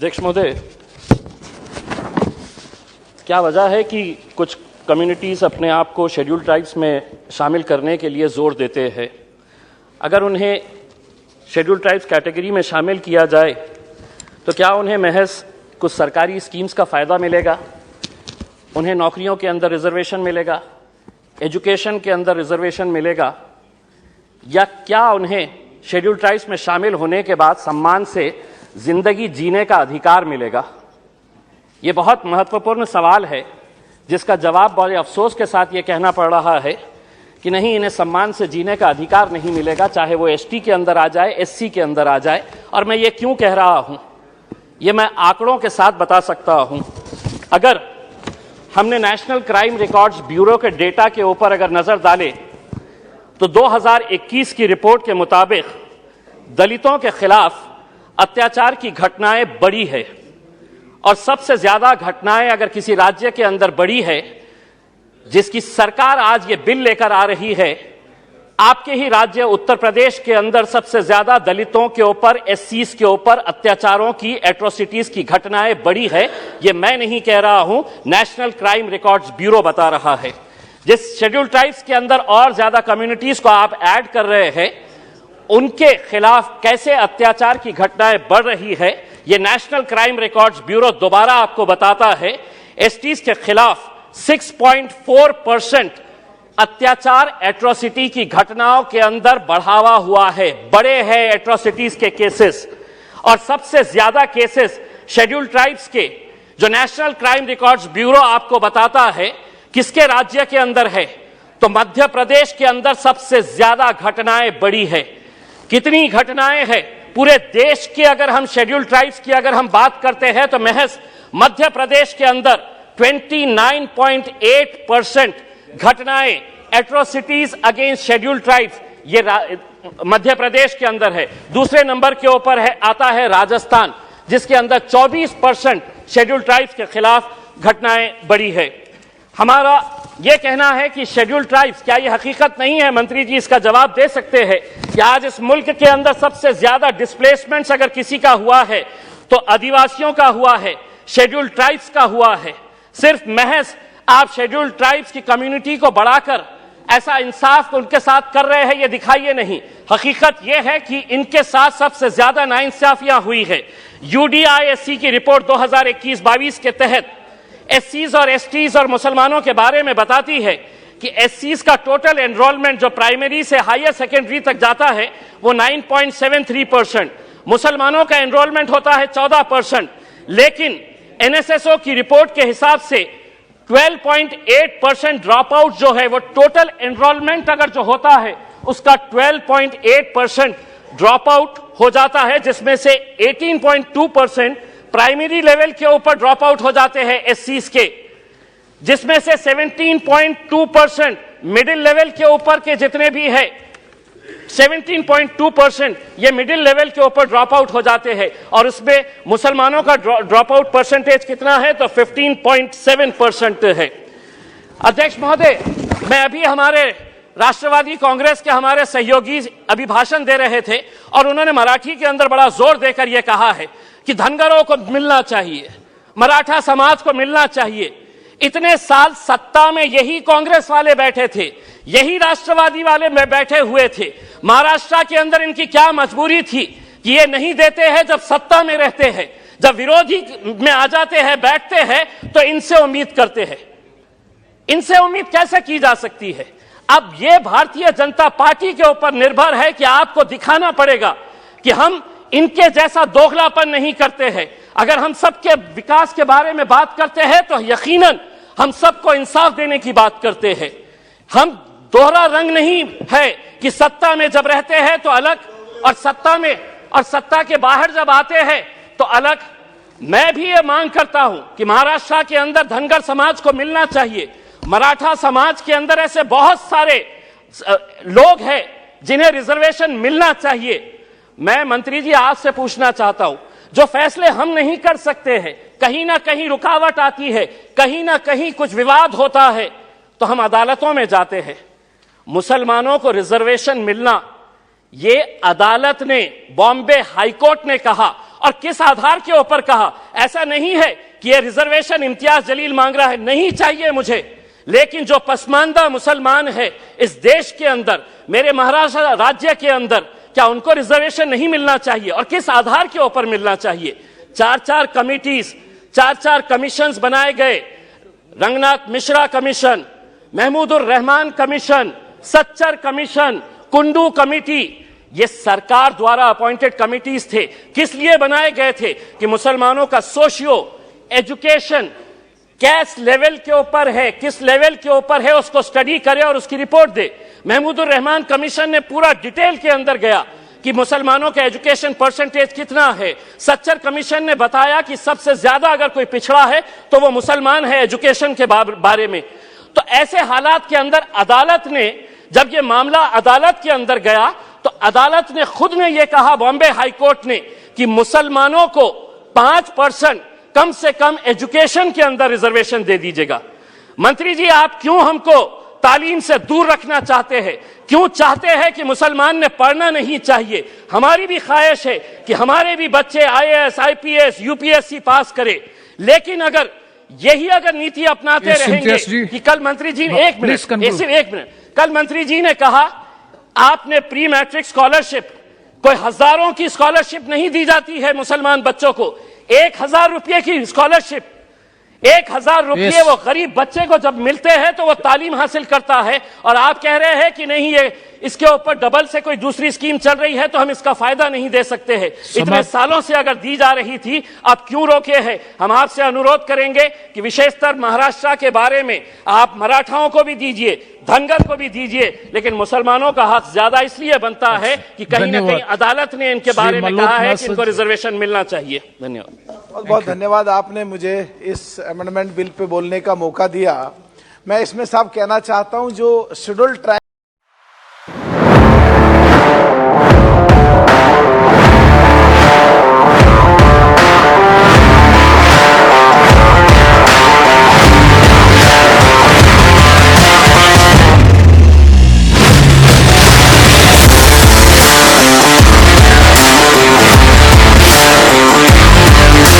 अध्यक्ष महोदय, क्या वजह है कि कुछ कम्युनिटीज़ अपने आप को शेड्यूल्ड ट्राइब्स में शामिल करने के लिए जोर देते हैं? अगर उन्हें शेड्यूल्ड ट्राइब्स कैटेगरी में शामिल किया जाए तो क्या उन्हें महज कुछ सरकारी स्कीम्स का फ़ायदा मिलेगा? उन्हें नौकरियों के अंदर रिजर्वेशन मिलेगा, एजुकेशन के अंदर रिजर्वेशन मिलेगा, या क्या उन्हें शेड्यूल्ड ट्राइब्स में शामिल होने के बाद सम्मान से जिंदगी जीने का अधिकार मिलेगा? ये बहुत महत्वपूर्ण सवाल है जिसका जवाब बड़े अफसोस के साथ ये कहना पड़ रहा है कि नहीं, इन्हें सम्मान से जीने का अधिकार नहीं मिलेगा, चाहे वो एसटी के अंदर आ जाए, एससी के अंदर आ जाए। और मैं ये क्यों कह रहा हूं, ये मैं आंकड़ों के साथ बता सकता हूं। अगर हमने नेशनल क्राइम रिकॉर्ड्स ब्यूरो के डेटा के ऊपर अगर नजर डाले तो 2021 की रिपोर्ट के मुताबिक दलितों के खिलाफ अत्याचार की घटनाएं बढ़ी है, और सबसे ज्यादा घटनाएं अगर किसी राज्य के अंदर बढ़ी है, जिसकी सरकार आज ये बिल लेकर आ रही है, आपके ही राज्य उत्तर प्रदेश के अंदर सबसे ज्यादा दलितों के ऊपर, एससीज के ऊपर अत्याचारों की, एट्रोसिटीज की घटनाएं बढ़ी है। ये मैं नहीं कह रहा हूं, नेशनल क्राइम रिकॉर्ड्स ब्यूरो बता रहा है। जिस शेड्यूल्ड ट्राइब्स के अंदर और ज्यादा कम्युनिटीज को आप ऐड कर रहे हैं, उनके खिलाफ कैसे अत्याचार की घटनाएं बढ़ रही है, ये नेशनल क्राइम रिकॉर्ड्स ब्यूरो दोबारा आपको बताता है। एसटीज के खिलाफ 6.4% अत्याचार, एट्रोसिटी की घटनाओं के अंदर बढ़ावा हुआ है, बड़े हैं एट्रोसिटीज के केसेस। और सबसे ज्यादा केसेस शेड्यूल्ड ट्राइब्स के, जो नेशनल क्राइम रिकॉर्ड्स ब्यूरो आपको बताता है, किसके राज्य के अंदर है? तो मध्य प्रदेश के अंदर सबसे ज्यादा घटनाएं बढ़ी है। कितनी घटनाएं हैं? पूरे देश के अगर हम शेड्यूल्ड ट्राइब्स की अगर हम बात करते हैं तो महज मध्य प्रदेश के अंदर 29.8% घटनाएं, एट्रोसिटीज अगेंस्ट शेड्यूल्ड ट्राइब्स, ये मध्य प्रदेश के अंदर है। दूसरे नंबर के ऊपर आता है राजस्थान, जिसके अंदर 24% शेड्यूल्ड ट्राइब्स के खिलाफ घटनाएं बढ़ी है। हमारा यह कहना है कि शेड्यूल्ड ट्राइब्स, क्या यह हकीकत नहीं है? मंत्री जी इसका जवाब दे सकते हैं कि आज इस मुल्क के अंदर सबसे ज्यादा डिस्प्लेसमेंट्स अगर किसी का हुआ है तो आदिवासियों का हुआ है, शेड्यूल्ड ट्राइब्स का हुआ है। सिर्फ महज आप शेड्यूल्ड ट्राइब्स की कम्युनिटी को बढ़ाकर ऐसा इंसाफ उनके साथ कर रहे हैं, ये दिखाइए नहीं। हकीकत यह है कि इनके साथ सबसे ज्यादा नाइंसाफियां हुई है। यूडीआईएससी की रिपोर्ट 2021-22 के तहत एससीज और एसटीज और मुसलमानों के बारे में बताती है कि एससीज का टोटल एनरोलमेंट जो प्राइमरी से हायर सेकेंडरी तक जाता है वो 9.73%, मुसलमानों का एनरोलमेंट होता है 14%, लेकिन एनएसएसओ की रिपोर्ट के हिसाब से 12.8% ड्रॉप आउट जो है, वो टोटल एनरोलमेंट अगर जो होता है उसका 12.8% ड्रॉप आउट हो जाता है, जिसमें से 18.2% प्राइमरी लेवल के ऊपर ड्रॉप आउट हो जाते हैं एससीज के, जिसमें से 17.2% मिडिल लेवल के ऊपर के जितने भी है, 17.2% ये मिडिल लेवल के ऊपर ड्रॉप आउट हो जाते हैं। और इसमें मुसलमानों का ड्रॉप आउट परसेंटेज कितना है? तो 15.7% है। अध्यक्ष महोदय, मैं अभी हमारे राष्ट्रवादी कांग्रेस के हमारे सहयोगी अभिभाषण दे रहे थे और उन्होंने मराठी के अंदर बड़ा जोर देकर यह कहा है कि धनगरों को मिलना चाहिए, मराठा समाज को मिलना चाहिए। इतने साल सत्ता में यही कांग्रेस वाले बैठे थे, यही राष्ट्रवादी वाले में बैठे हुए थे। महाराष्ट्र के अंदर इनकी क्या मजबूरी थी कि ये नहीं देते हैं जब सत्ता में रहते हैं, जब विरोधी में आ जाते हैं, बैठते हैं तो इनसे उम्मीद करते हैं। इनसे उम्मीद कैसे की जा सकती है? अब ये भारतीय जनता पार्टी के ऊपर निर्भर है कि आपको दिखाना पड़ेगा कि हम इनके जैसा दोगलापन नहीं करते हैं। अगर हम सबके विकास के बारे में बात करते हैं तो यकीनन हम सबको इंसाफ देने की बात करते हैं। हम दोहरा रंग नहीं है कि सत्ता में जब रहते हैं तो अलग, और सत्ता में और सत्ता के बाहर जब आते हैं तो अलग। मैं भी ये मांग करता हूं कि महाराष्ट्र के अंदर धनगर समाज को मिलना चाहिए। मराठा समाज के अंदर ऐसे बहुत सारे लोग हैं जिन्हें रिजर्वेशन मिलना चाहिए। मैं मंत्री जी आपसे पूछना चाहता हूं, जो फैसले हम नहीं कर सकते हैं, कहीं ना कहीं रुकावट आती है, कहीं ना कहीं कुछ विवाद होता है, तो हम अदालतों में जाते हैं। मुसलमानों को रिजर्वेशन मिलना, ये अदालत ने, बॉम्बे हाईकोर्ट ने कहा, और किस आधार के ऊपर कहा? ऐसा नहीं है कि ये रिजर्वेशन इम्तियाज जलील मांग रहा है, नहीं चाहिए मुझे, लेकिन जो पसमानदा मुसलमान है इस देश के अंदर, मेरे महाराष्ट्र राज्य के अंदर, क्या उनको रिजर्वेशन नहीं मिलना चाहिए और किस आधार के ऊपर मिलना चाहिए? 4-4 कमिटीज, 4-4 कमीशंस बनाए गए, Ranganath Mishra commission, Mahmoodur Rahman commission, Sachar commission, Kundu committee, ये सरकार द्वारा अपॉइंटेड कमिटीज थे। किस लिए बनाए गए थे? कि मुसलमानों का सोशियो एजुकेशन किस लेवल के ऊपर है, किस लेवल के ऊपर है, उसको स्टडी करे और उसकी रिपोर्ट दे। महमूदुर रहमान कमीशन ने पूरा डिटेल के अंदर गया कि मुसलमानों का एजुकेशन परसेंटेज कितना है। सच्चर कमीशन ने बताया कि सबसे ज्यादा अगर कोई पिछड़ा है तो वो मुसलमान है एजुकेशन के बारे में। तो ऐसे हालात के अंदर अदालत ने, जब ये मामला अदालत के अंदर गया तो अदालत ने खुद ने यह कहा, बॉम्बे हाई कोर्ट ने, कि मुसलमानों को 5% कम से कम एजुकेशन के अंदर रिजर्वेशन दे दीजिएगा। मंत्री जी, आप क्यों हमको तालीम से दूर रखना चाहते हैं? क्यों चाहते हैं कि मुसलमान ने पढ़ना नहीं चाहिए? हमारी भी ख्वाहिश है कि हमारे भी बच्चे IAS, IPS, UPSC पास करें, लेकिन अगर यही अगर नीति अपनाते रहेंगे कि कल मंत्री जी ने एक मिनट, कल मंत्री जी ने कहा आपने प्री मैट्रिक स्कॉलरशिप, कोई हजारों की स्कॉलरशिप नहीं दी जाती है मुसलमान बच्चों को, 1000 रुपये की स्कॉलरशिप, 1000 रुपये वो गरीब बच्चे को जब मिलते हैं तो वो तालीम हासिल करता है। और आप कह रहे हैं कि नहीं, ये इसके ऊपर डबल से कोई दूसरी स्कीम चल रही है तो हम इसका फायदा नहीं दे सकते हैं। इतने सालों से अगर दी जा रही थी, आप क्यों रोके हैं? हम आपसे अनुरोध करेंगे कि विशेषतर महाराष्ट्र के बारे में आप मराठाओं को भी दीजिए, धनगर को भी दीजिए, लेकिन मुसलमानों का हक ज्यादा इसलिए बनता है कि कहीं ना कहीं अदालत ने इनके बारे में कहा है कि इनको रिजर्वेशन मिलना चाहिए। धन्यवाद। बहुत बहुत धन्यवाद, आपने मुझे इस अमेंडमेंट बिल पे बोलने का मौका दिया। मैं इसमें साफ कहना चाहता हूं, जो शेड्यूल्ड ट्राइब